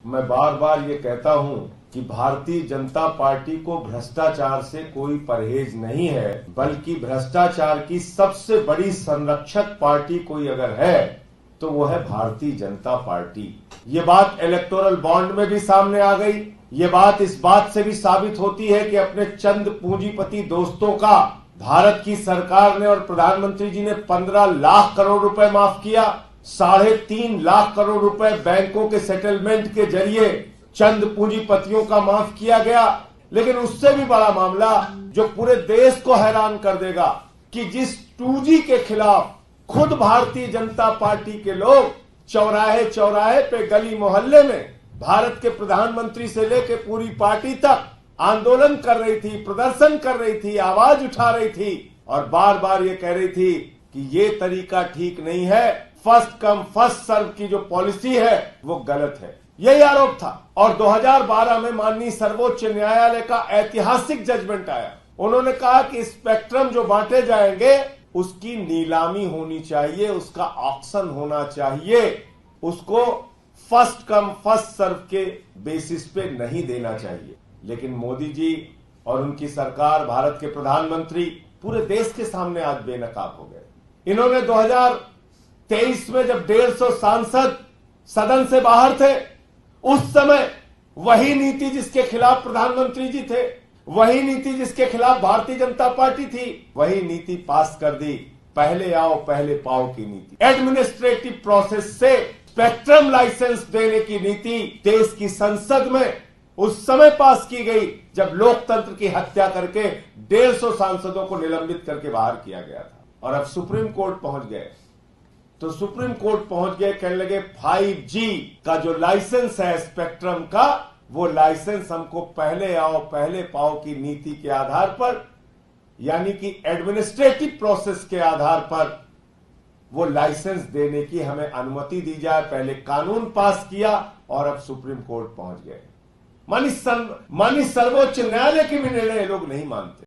मैं बार बार ये कहता हूं कि भारतीय जनता पार्टी को भ्रष्टाचार से कोई परहेज नहीं है, बल्कि भ्रष्टाचार की सबसे बड़ी संरक्षक पार्टी कोई अगर है तो वो है भारतीय जनता पार्टी। ये बात इलेक्टोरल बॉन्ड में भी सामने आ गई। ये बात इस बात से भी साबित होती है कि अपने चंद पूंजीपति दोस्तों का भारत की सरकार ने और प्रधानमंत्री जी ने 15 लाख करोड़ रुपए माफ किया। 3.5 लाख करोड़ रुपए बैंकों के सेटलमेंट के जरिए चंद पूंजीपतियों का माफ किया गया। लेकिन उससे भी बड़ा मामला जो पूरे देश को हैरान कर देगा कि जिस 2G के खिलाफ खुद भारतीय जनता पार्टी के लोग चौराहे चौराहे पे, गली मोहल्ले में भारत के प्रधानमंत्री से लेकर पूरी पार्टी तक आंदोलन कर रही थी, प्रदर्शन कर रही थी, आवाज उठा रही थी और बार बार ये कह रही थी कि ये तरीका ठीक नहीं है, फर्स्ट कम फर्स्ट सर्व की जो पॉलिसी है वो गलत है। यही आरोप था। और 2012 में माननीय सर्वोच्च न्यायालय का ऐतिहासिक जजमेंट आया। उन्होंने कहा कि स्पेक्ट्रम जो बांटे जाएंगे उसकी नीलामी होनी चाहिए, उसका ऑक्शन होना चाहिए, उसको फर्स्ट कम फर्स्ट सर्व के बेसिस पे नहीं देना चाहिए। लेकिन मोदी जी और उनकी सरकार, भारत के प्रधानमंत्री पूरे देश के सामने आज बेनकाब हो गए। इन्होंने 2023 में जब 150 सांसद सदन से बाहर थे, उस समय वही नीति जिसके खिलाफ प्रधानमंत्री जी थे, वही नीति जिसके खिलाफ भारतीय जनता पार्टी थी, वही नीति पास कर दी, पहले आओ पहले पाओ की नीति। एडमिनिस्ट्रेटिव प्रोसेस से स्पेक्ट्रम लाइसेंस देने की नीति देश की संसद में उस समय पास की गई जब लोकतंत्र की हत्या करके 150 सांसदों को निलंबित करके बाहर किया गया था। और अब सुप्रीम कोर्ट पहुंच गए तो सुप्रीम कोर्ट पहुंच गए, कहने लगे 5G का जो लाइसेंस है स्पेक्ट्रम का, वो लाइसेंस हमको पहले आओ पहले पाओ की नीति के आधार पर, यानी कि एडमिनिस्ट्रेटिव प्रोसेस के आधार पर वो लाइसेंस देने की हमें अनुमति दी जाए। पहले कानून पास किया और अब सुप्रीम कोर्ट पहुंच गए। मानी सर्वोच्च न्यायालय के भी निर्णय लोग नहीं मानते।